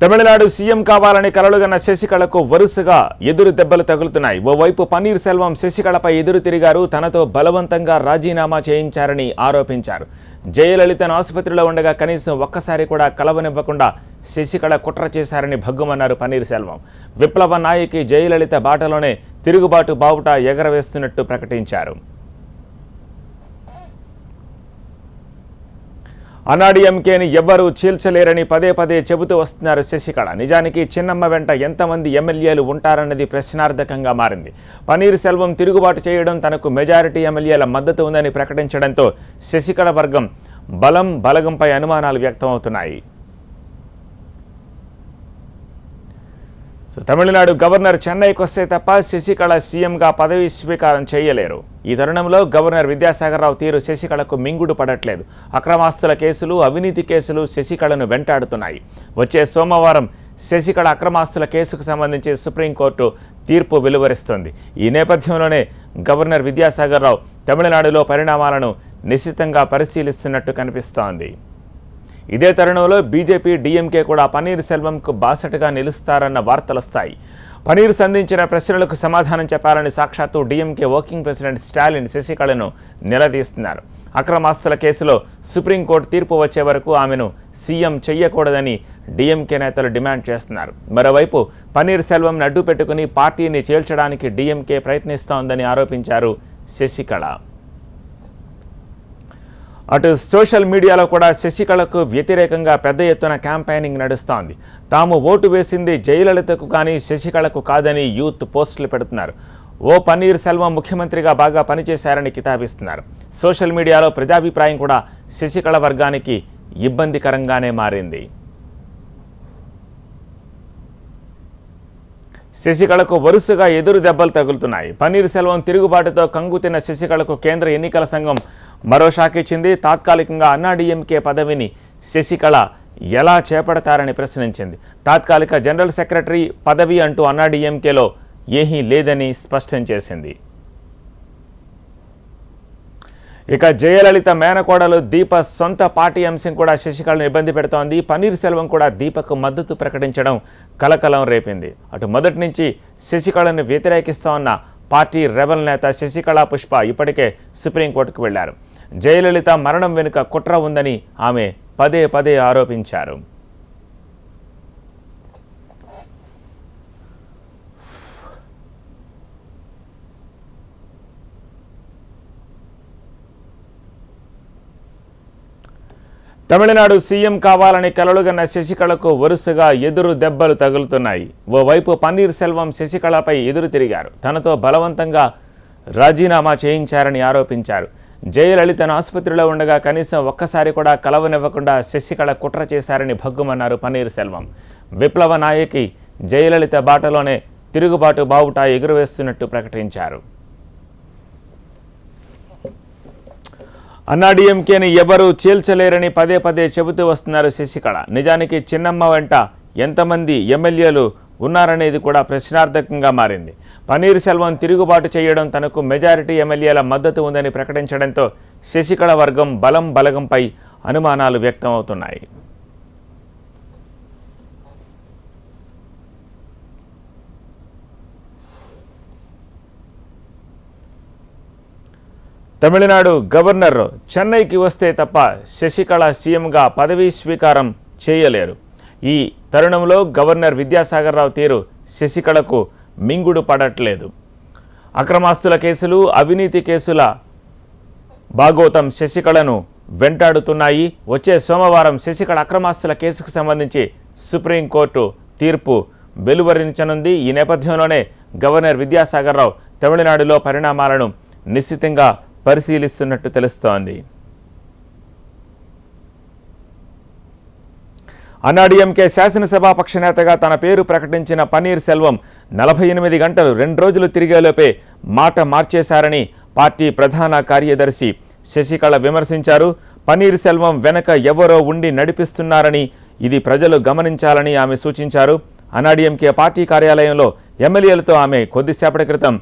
Tamil Nadu CM కావాలని కలలుగన్న శశికళకు వరుసగా ఎదురు దెబ్బలు తగులుతున్నాయి. ఓవైపు పన్నీర్ సెల్వం శశికళపై ఎదురు తిరిగారు. తనతో బలవంతంగా రాజీనామా చేయించారని ఆరోపించారు. జయలలితను ఆసుపత్రిలో ఉండగా కనీసం ఒక్కసారి కూడా కలవనివ్వకుండా శశికళ కుట్ర చేశారని భగ్గుమన్నారు పన్నీర్ సెల్వం. విప్లవ నాయకి జయలలిత బాటలోనే తిరుగుబాటు బావుట ఎగరవేస్తున్నట్టు ప్రకటించారు. అన్నాడీఎంకేని ఎవ్వరూ చీల్చలేరని పదే పదే చెబుతూ వస్తున్నారు శశికళ. నిజానికి చిన్నమ్మ వెంట ఎంతమంది ఎమ్మెల్యేలు ఉంటారన్నది ప్రశ్నార్థకంగా మారింది. పన్నీర్ సెల్వం తిరుగుబాటు చేయడం, తనకు మెజారిటీ ఎమ్మెల్యేల మద్దతు ఉందని ప్రకటించడంతో శశికళ వర్గం బలగంపై అనుమానాలు వ్యక్తమవుతున్నాయి. తమిళనాడు గవర్నర్ చెన్నైకి వస్తే తప్ప శశికళ సీఎంగా పదవీ స్వీకారం చేయలేరు. ఈ తరుణంలో గవర్నర్ విద్యాసాగర్ రావు తీరు శశికళకు మింగుడు పడట్లేదు. అక్రమాస్తుల కేసులు, అవినీతి కేసులు శశికళను వెంటాడుతున్నాయి. వచ్చే సోమవారం శశికళ అక్రమాస్తుల కేసుకు సంబంధించి సుప్రీంకోర్టు తీర్పు వెలువరిస్తోంది. ఈ నేపథ్యంలోనే గవర్నర్ విద్యాసాగర్ రావు తమిళనాడులో పరిణామాలను నిశితంగా పరిశీలిస్తున్నట్టు కనిపిస్తోంది. ఇదే తరుణంలో బీజేపీ, డీఎంకే కూడా పన్నీర్ సెల్వంకు బాసటగా నిలుస్తారన్న వార్తలొస్తాయి. పన్నీర్ సంధించిన ప్రశ్నలకు సమాధానం చెప్పాలని సాక్షాత్తు డీఎంకే వర్కింగ్ ప్రెసిడెంట్ స్టాలిన్ శశికళను నిలదీస్తున్నారు. అక్రమాస్తుల కేసులో సుప్రీంకోర్టు తీర్పు వచ్చే వరకు ఆమెను సీఎం చెయ్యకూడదని డీఎంకే నేతలు డిమాండ్ చేస్తున్నారు. మరోవైపు పన్నీర్ సెల్వంను అడ్డు పెట్టుకుని పార్టీని చేల్చడానికి డీఎంకే ప్రయత్నిస్తోందని ఆరోపించారు శశికళ. అటు సోషల్ మీడియాలో కూడా శశికళకు వ్యతిరేకంగా పెద్ద ఎత్తున క్యాంపెయినింగ్ నడుస్తోంది. తాము ఓటు వేసింది జయలలితకు కానీ శశికళకు కాదని యూత్ పోస్టులు పెడుతున్నారు. ఓ పన్నీర్ సెల్వం ముఖ్యమంత్రిగా బాగా పనిచేశారని కితాబిస్తున్నారు. సోషల్ మీడియాలో ప్రజాభిప్రాయం కూడా శశికళ వర్గానికి ఇబ్బందికరంగానే మారింది. శశికళకు వరుసగా ఎదురు దెబ్బలు తగులుతున్నాయి. పన్నీర్ సెల్వం తిరుగుబాటుతో కంగుతిన్న శశికళకు కేంద్ర ఎన్నికల సంఘం మరో షాక్ ఇచ్చింది. తాత్కాలికంగా అన్నాడీఎంకే పదవిని శశికళ ఎలా చేపడతారని ప్రశ్నించింది. తాత్కాలిక జనరల్ సెక్రటరీ పదవి అంటూ అన్నాడీఎంకేలో ఏమీ లేదని స్పష్టం చేసింది. ఇక జయలలిత మేనకోడలు దీప సొంత పార్టీ అంశం కూడా శశికళను ఇబ్బంది పెడుతోంది. పన్నీర్ సెల్వం కూడా దీపకు మద్దతు ప్రకటించడం కలకలం రేపింది. అటు మొదటి నుంచి శశికళను వ్యతిరేకిస్తోన్న పార్టీ రెబల్ నేత శశికళ పుష్ప ఇప్పటికే సుప్రీంకోర్టుకు వెళ్లారు. జయలలిత మరణం వెనుక కుట్ర ఉందని ఆమె పదే పదే ఆరోపించారు. తమిళనాడు సీఎం కావాలని కలలుగన్న శశికళకు వరుసగా ఎదురు దెబ్బలు తగులుతున్నాయి. ఓవైపు పన్నీర్ సెల్వం శశికళపై ఎదురు తిరిగారు. తనతో బలవంతంగా రాజీనామా చేయించారని ఆరోపించారు. జయలలితను ఆసుపత్రిలో ఉండగా కనీసం ఒక్కసారి కూడా కలవనివ్వకుండా శశికళ కుట్ర చేశారని భగ్గుమన్నారు పన్నీర్ సెల్వం. విప్లవ నాయకి జయలలిత బాటలోనే తిరుగుబాటు బావుట ఎగురవేస్తున్నట్టు ప్రకటించారు. అన్నాడీఎంకేని ఎవరూ చీల్చలేరని పదే పదే చెబుతూ వస్తున్నారు శశికళ. నిజానికి చిన్నమ్మ వెంట ఎంతమంది ఎమ్మెల్యేలు ఉన్నారనేది కూడా ప్రశ్నార్థకంగా మారింది. పన్నీర్ సెల్వం తిరుగుబాటు చేయడం, తనకు మెజారిటీ ఎమ్మెల్యేల మద్దతు ఉందని ప్రకటించడంతో శశికళ వర్గం బలగంపై అనుమానాలు వ్యక్తమవుతున్నాయి. తమిళనాడు గవర్నర్ చెన్నైకి వస్తే తప్ప శశికళ సీఎంగా పదవీ స్వీకారం చేయలేరు. ఈ తరుణంలో గవర్నర్ విద్యాసాగర్ రావు తీరు శశికళకు మింగుడు పడట్లేదు. అక్రమాస్తుల కేసులు, అవినీతి కేసుల భాగోతం శశికళను వెంటాడుతున్నాయి. వచ్చే సోమవారం శశికళ అక్రమాస్తుల కేసుకు సంబంధించి సుప్రీంకోర్టు తీర్పు వెలువరించనుంది. ఈ నేపథ్యంలోనే గవర్నర్ విద్యాసాగర్ రావు తమిళనాడులో పరిణామాలను నిశితంగా పరిశీలిస్తున్నట్టు తెలుస్తోంది. అన్నాడీఎంకే శాసనసభాపక్ష నేతగా తన పేరు ప్రకటించిన పన్నీర్ సెల్వం 48 గంటలు 2 రోజులు తిరిగేలోపే మాట మార్చేశారని పార్టీ ప్రధాన కార్యదర్శి శశికళ విమర్శించారు. పన్నీర్ సెల్వం వెనక ఎవరో ఉండి నడిపిస్తున్నారని, ఇది ప్రజలు గమనించాలని ఆమె సూచించారు. అన్నాడీఎంకే పార్టీ కార్యాలయంలో ఎమ్మెల్యేలతో ఆమె కొద్దిసేపటి క్రితం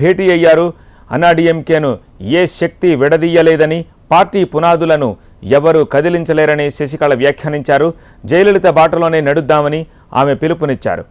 భేటీ అయ్యారు. అన్నాడీఎంకేను ఏ శక్తి విడదీయలేదని, పార్టీ పునాదులను ఎవరూ కదిలించలేరని శశికళ వ్యాఖ్యానించారు. జయలలిత బాటలోనే నడుద్దామని, ఆమె పిలుపునిచ్చారు.